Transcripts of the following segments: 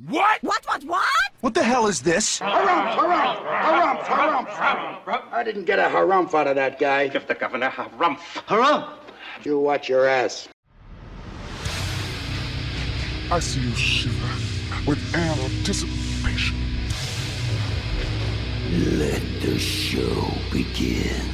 What? What? What the hell is this? Harumph. I didn't get a harumph out of that guy. Give the governor harumph. Harumph? You watch your ass. I see you shiver with anticipation. Let the show begin.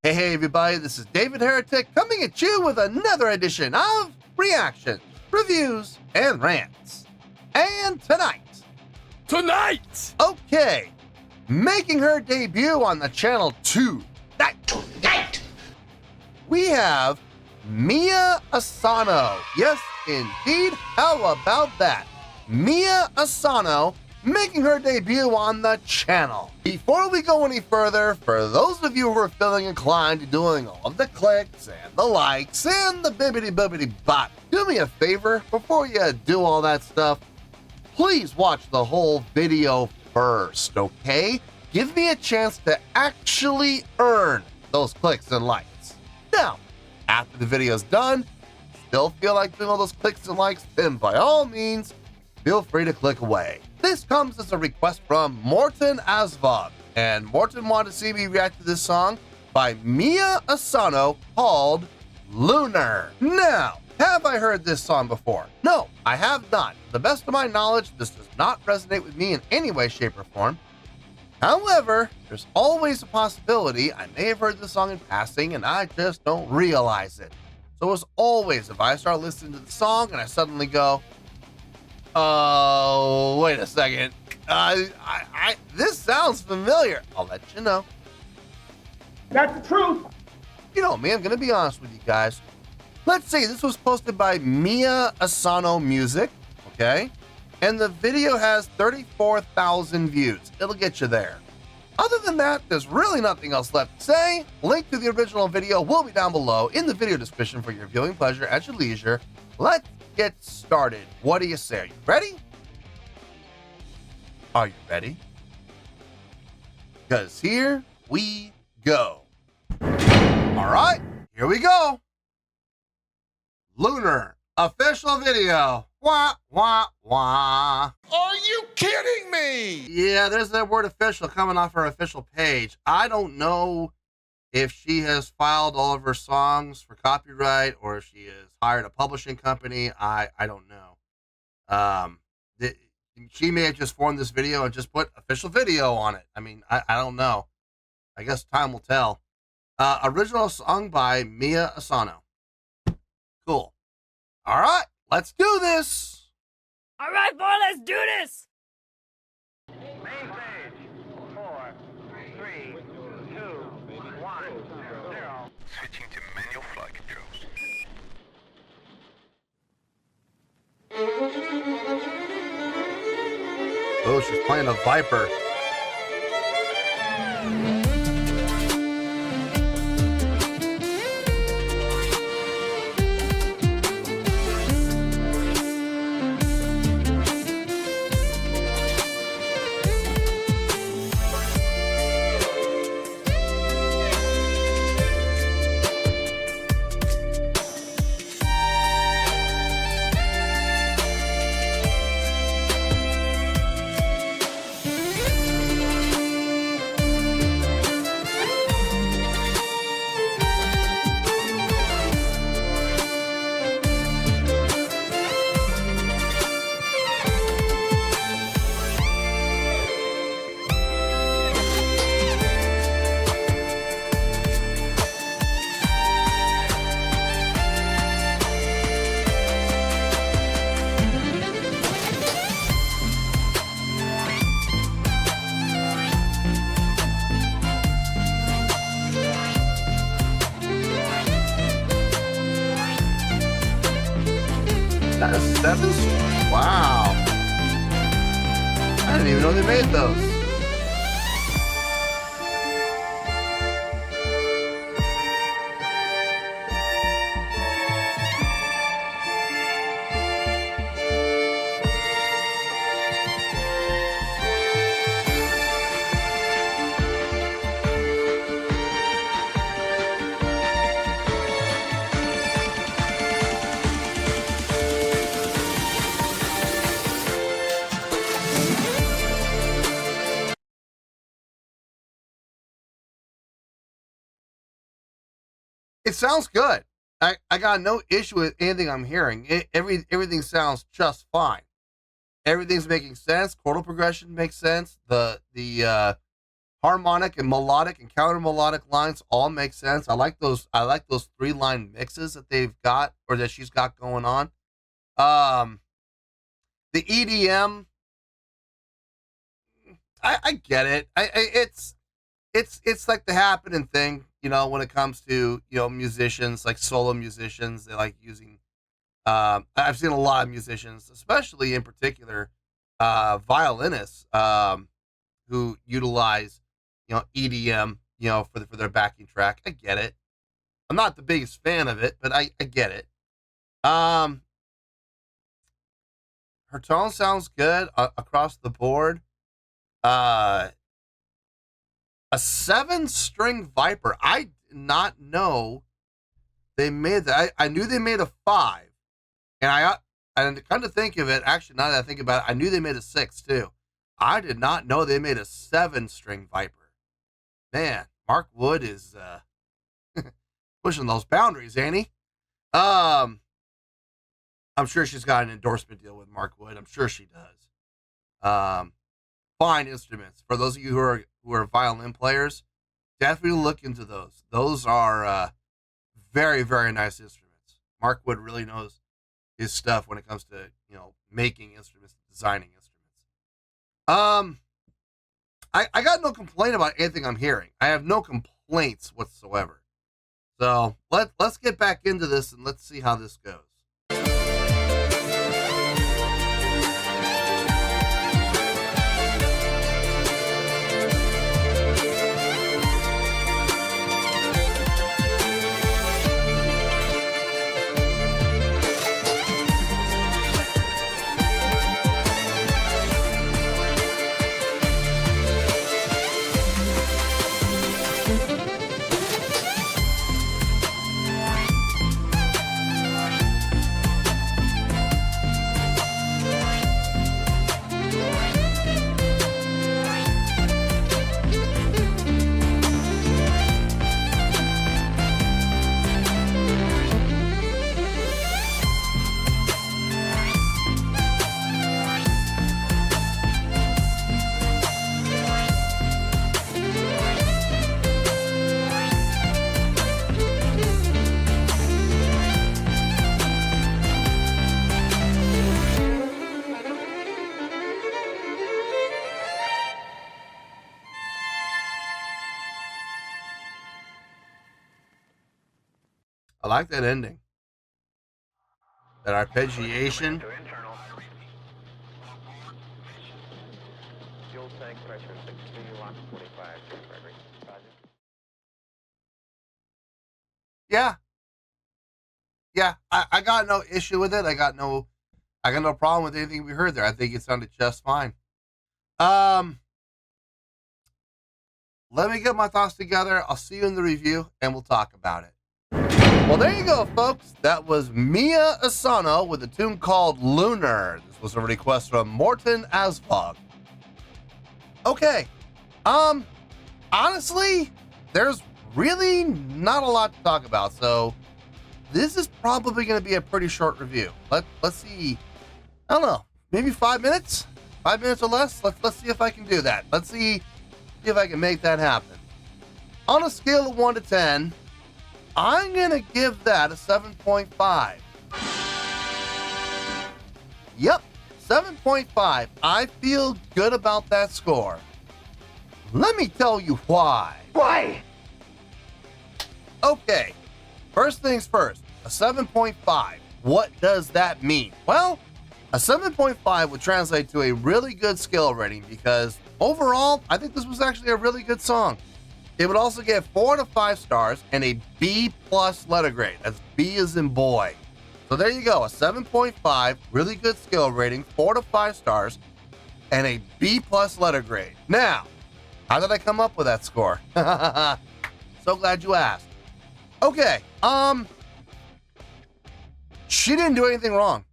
Hey everybody, this is David Heretic coming at you with another edition of Reactions, Reviews, and Rants. And tonight, okay, making her debut on the channel tonight, we have Mia Asano. Yes, indeed, how about that? Mia Asano making her debut on the channel. Before we go any further, for those of you who are feeling inclined to doing all of the clicks and the likes and the bibbity bop, do me a favor, before you do all that stuff, please watch the whole video first, okay? Give me a chance to actually earn those clicks and likes. Now, after the video's done, still feel like doing all those clicks and likes, then by all means, feel free to click away. This comes as a request from Morton Asvog, and Morton wanted to see me react to this song by Mia Asano called Lunar. Now, have I heard this song before? No, I have not. To the best of my knowledge, this does not resonate with me in any way, shape, or form. However, there's always a possibility I may have heard this song in passing and I just don't realize it. So as always, if I start listening to the song and I suddenly go, oh, wait a second, this sounds familiar, I'll let you know. That's the truth. You know me, I'm gonna be honest with you guys. Let's see, this was posted by Mia Asano Music, okay? And the video has 34,000 views. It'll get you there. Other than that, there's really nothing else left to say. Link to the original video will be down below in the video description for your viewing pleasure at your leisure. Let's get started. What do you say? Are you ready? Are you ready? Because here we go. All right, here we go. Lunar official video. Wah, wah, wah. Are you kidding me? Yeah, there's that word official coming off her official page. I don't know if she has filed all of her songs for copyright or if she has hired a publishing company. I don't know. She may have just formed this video and just put official video on it. I mean, I don't know. I guess time will tell. Original song by Mia Asano. Cool. All right, let's do this. All right, boy, let's do this. Main stage. 4, 3, 2, 1, 0. Switching to manual flight controls. Oh, she's playing a Viper. That is 7? Wow. I didn't even know they made those. It sounds good. I got no issue with anything I'm hearing. Everything sounds just fine. Everything's making sense. Chordal progression makes sense. The harmonic and melodic and counter melodic lines all make sense. I like those 3-line mixes that they've got, or that she's got going on. The EDM, I get it. It's like the happening thing, you know, when it comes to, you know, musicians, like solo musicians. They like using, I've seen a lot of musicians, especially in particular, violinists, who utilize, you know, EDM, you know, for their backing track. I get it. I'm not the biggest fan of it, but I get it. Her tone sounds good across the board. A 7-string Viper. I did not know they made that. I knew they made a 5, and come to think of it, actually, now that I think about it, I knew they made a 6 too. I did not know they made a 7-string Viper. Man, Mark Wood is pushing those boundaries, ain't he? I'm sure she's got an endorsement deal with Mark Wood. I'm sure she does. Fine instruments. For those of you who are violin players, definitely look into those. Those are very, very nice instruments. Mark Wood really knows his stuff when it comes to, you know, making instruments, designing instruments. I got no complaint about anything I'm hearing. I have no complaints whatsoever. So let's get back into this and let's see how this goes. I like that ending. That arpeggiation. Fuel tank pressure 6145. Gregory. Roger. Yeah. I got no issue with it. I got no problem with anything we heard there. I think it sounded just fine. Let me get my thoughts together. I'll see you in the review and we'll talk about it. Well, there you go, folks. That was Mia Asano with a tune called Lunar. This was a request from Morton Asvog. Okay. Honestly, there's really not a lot to talk about, so this is probably going to be a pretty short review. Let's see. I don't know. Maybe 5 minutes? 5 minutes or less? Let's see if I can do that. Let's see if I can make that happen. On a scale of 1 to 10, I'm going to give that a 7.5. Yep, 7.5. I feel good about that score. Let me tell you why. Why? Okay, first things first, a 7.5. What does that mean? Well, a 7.5 would translate to a really good skill rating because overall, I think this was actually a really good song. It would also get 4 to 5 stars and a B+ letter grade. That's B as in boy. So there you go, a 7.5, really good skill rating, 4 to 5 stars, and a B+ letter grade. Now, how did I come up with that score? So glad you asked. Okay, she didn't do anything wrong.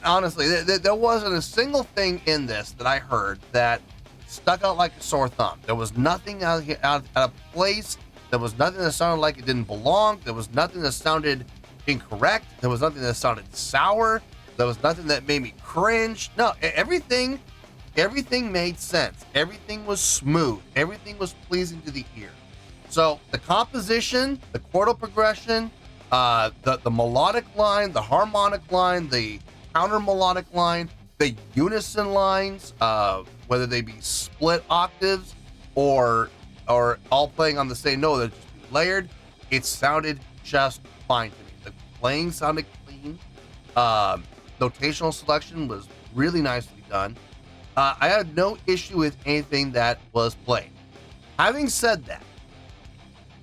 Honestly, there wasn't a single thing in this that I heard that stuck out like a sore thumb. There was nothing out of place. There was nothing that sounded like it didn't belong. There was nothing that sounded incorrect. There was nothing that sounded sour. There was nothing that made me cringe. No, everything made sense. Everything was smooth. Everything was pleasing to the ear. So the composition, the chordal progression, the melodic line, the harmonic line, the counter melodic line, the unison lines, whether they be split octaves or all playing on the same note, they're just layered. It sounded just fine to me. The playing sounded clean. Notational selection was really nicely done. I had no issue with anything that was played. Having said that,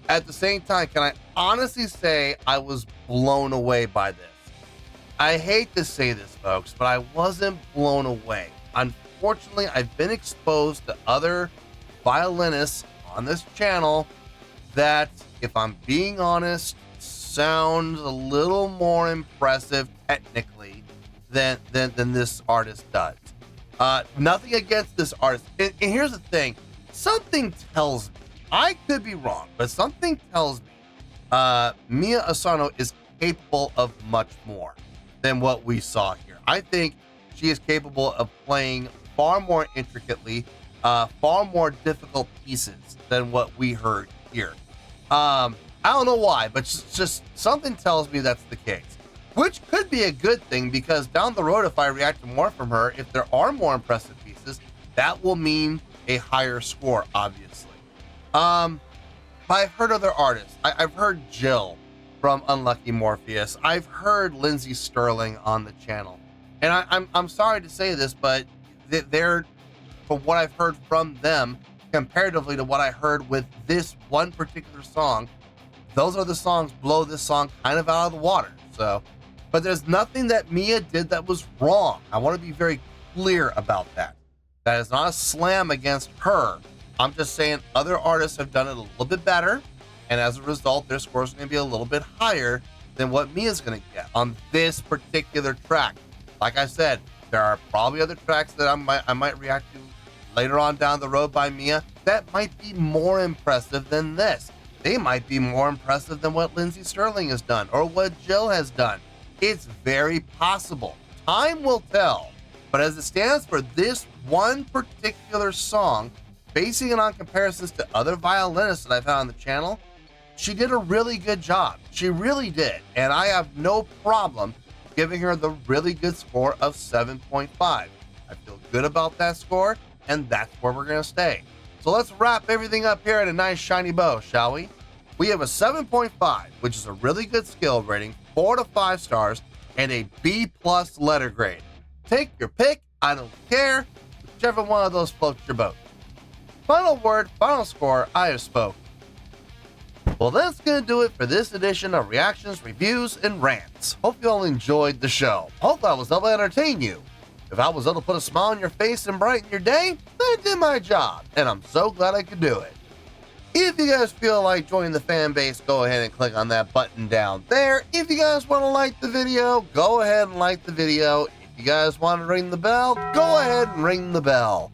at the same time, can I honestly say I was blown away by this? I hate to say this, folks, but I wasn't blown away. Unfortunately, I've been exposed to other violinists on this channel that, if I'm being honest, sounds a little more impressive technically than this artist does. Nothing against this artist. And here's the thing. Something tells me, I could be wrong, but something tells me Mia Asano is capable of much more than what we saw here. I think she is capable of playing far more intricately, far more difficult pieces than what we heard here. I don't know why, but just something tells me that's the case, which could be a good thing, because down the road, if I react to more from her, if there are more impressive pieces, that will mean a higher score, obviously. But I've heard other artists. I've heard Jill from Unlucky Morpheus. I've heard Lindsey Sterling on the channel, and I'm sorry to say this, but they're, from what I've heard from them, comparatively to what I heard with this one particular song, those are the songs blow this song kind of out of the water. So, but there's nothing that Mia did that was wrong. I want to be very clear about that. That is not a slam against her. I'm just saying other artists have done it a little bit better, and as a result, their scores are going to be a little bit higher than what Mia's going to get on this particular track. Like I said, there are probably other tracks that I might react to later on down the road by Mia that might be more impressive than this. They might be more impressive than what Lindsey Sterling has done or what Jill has done. It's very possible. Time will tell. But as it stands for this one particular song, basing it on comparisons to other violinists that I've had on the channel, she did a really good job. She really did. And I have no problem giving her the really good score of 7.5. I feel good about that score, and that's where we're going to stay. So let's wrap everything up here at a nice shiny bow, shall we? We have a 7.5, which is a really good skill rating, 4 to 5 stars, and a B+ letter grade. Take your pick, I don't care, whichever one of those floats your boat. Final word, final score, I have spoke. Well, that's going to do it for this edition of Reactions, Reviews, and Rants. Hope you all enjoyed the show. Hope I was able to entertain you. If I was able to put a smile on your face and brighten your day, then I did my job, and I'm so glad I could do it. If you guys feel like joining the fan base, go ahead and click on that button down there. If you guys want to like the video, go ahead and like the video. If you guys want to ring the bell, go ahead and ring the bell.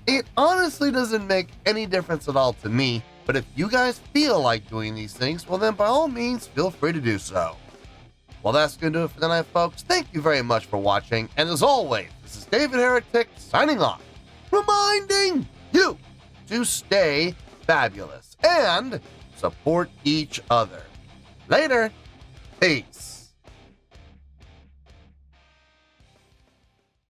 It honestly doesn't make any difference at all to me, but if you guys feel like doing these things, well then by all means, feel free to do so. Well, that's going to do it for tonight, folks. Thank you very much for watching, and as always, this is David Heretic signing off, reminding you to stay fabulous and support each other. Later. Peace.